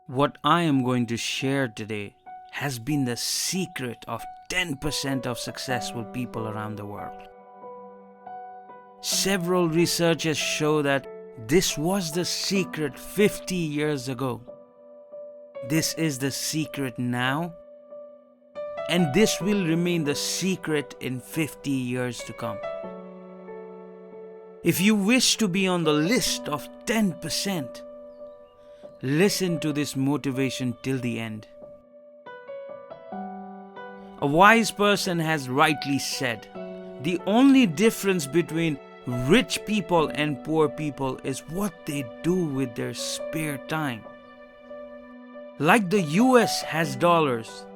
What I am going to share today has been the secret of 10% of successful people around the world. Several researchers show that this was the secret 50 years ago. This is the secret now, and this will remain the secret in 50 years to come. If you wish to be on the list of 10%, listen to this motivation till the end. A wise person has rightly said, the only difference between rich people and poor people is what they do with their spare time. Like the US has dollars,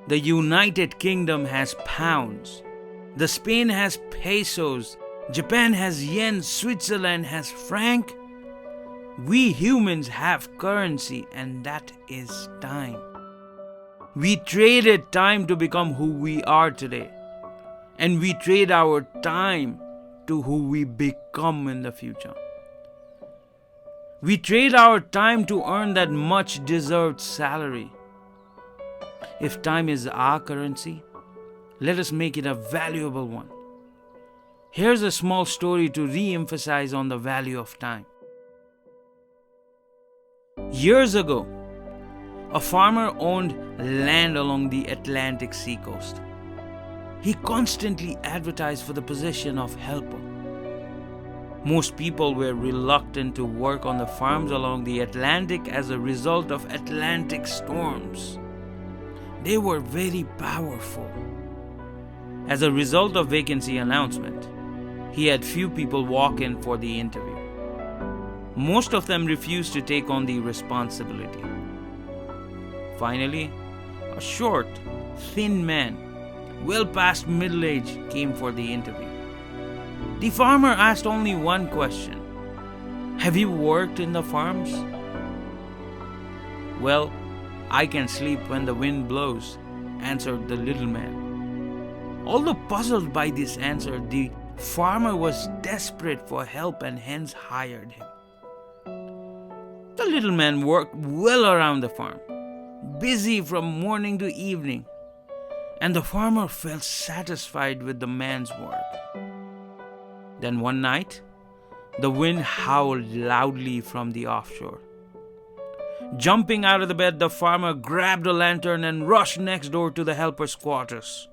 the United Kingdom has pounds, the Spain has pesos, Japan has yen, Switzerland has franc. We humans have currency, and that is time. We traded time to become who we are today, and we trade our time to who we become in the future. We trade our time to earn that much deserved salary. If time is our currency, let us make it a valuable one. Here's a small story to re-emphasize on the value of time. Years ago, a farmer owned land along the Atlantic seacoast. He constantly advertised for the position of helper. Most people were reluctant to work on the farms along the Atlantic as a result of Atlantic storms. They were very powerful. As a result of vacancy announcement, he had few people walk in for the interview. Most of them refused to take on the responsibility. Finally, a short, thin man, well past middle age, came for the interview. The farmer asked only one question. Have you worked in the farms? Well, I can sleep when the wind blows, answered the little man. Although puzzled by this answer, the farmer was desperate for help and hence hired him. The little man worked well around the farm, busy from morning to evening, and the farmer felt satisfied with the man's work. Then one night, the wind howled loudly from the offshore. Jumping out of the bed, the farmer grabbed a lantern and rushed next door to the helper's quarters.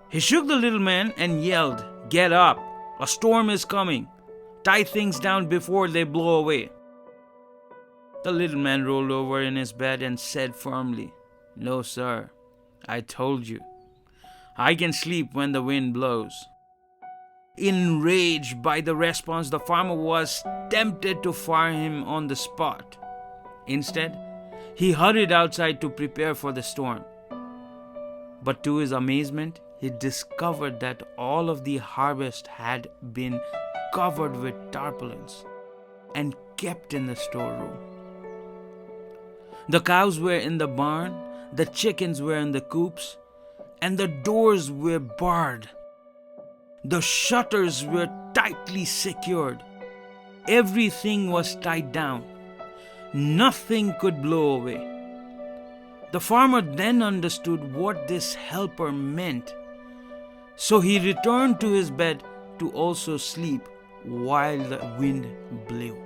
He shook the little man and yelled, "Get up! A storm is coming! Tie things down before they blow away." The little man rolled over in his bed and said firmly, "No, sir, I told you. I can sleep when the wind blows." Enraged by the response, the farmer was tempted to fire him on the spot. Instead, he hurried outside to prepare for the storm. But to his amazement, he discovered that all of the harvest had been covered with tarpaulins and kept in the storeroom. The cows were in the barn, the chickens were in the coops, and the doors were barred. The shutters were tightly secured. Everything was tied down. Nothing could blow away. The farmer then understood what this helper meant, so he returned to his bed to also sleep while the wind blew.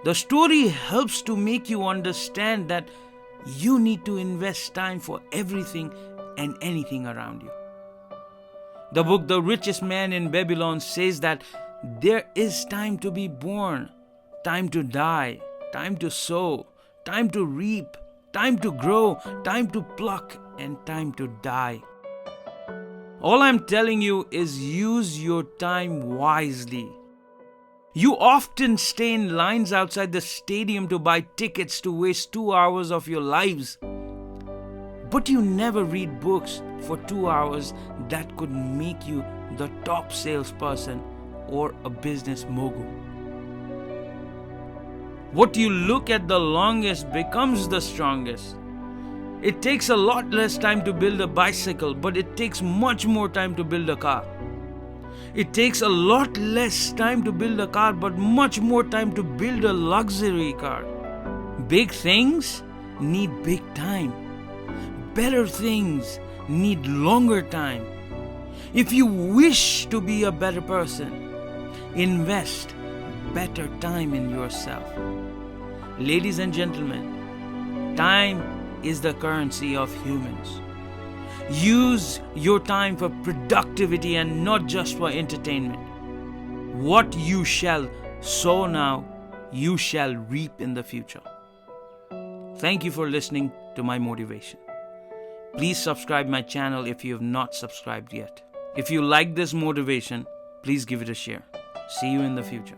The story helps to make you understand that you need to invest time for everything and anything around you. The book The Richest Man in Babylon says that there is time to be born, time to die, time to sow, time to reap, time to grow, time to pluck, and time to die. All I'm telling you is use your time wisely. You often stay in lines outside the stadium to buy tickets to waste 2 hours of your lives. But you never read books for 2 hours that could make you the top salesperson or a business mogul. What you look at the longest becomes the strongest. It takes a lot less time to build a bicycle, but it takes much more time to build a car. It takes a lot less time to build a car, but much more time to build a luxury car. Big things need big time. Better things need longer time. If you wish to be a better person, invest better time in yourself. Ladies and gentlemen, time is the currency of humans. Use your time for productivity and not just for entertainment. What you shall sow now, you shall reap in the future. Thank you for listening to my motivation. Please subscribe my channel if you have not subscribed yet. If you like this motivation, please give it a share. See you in the future.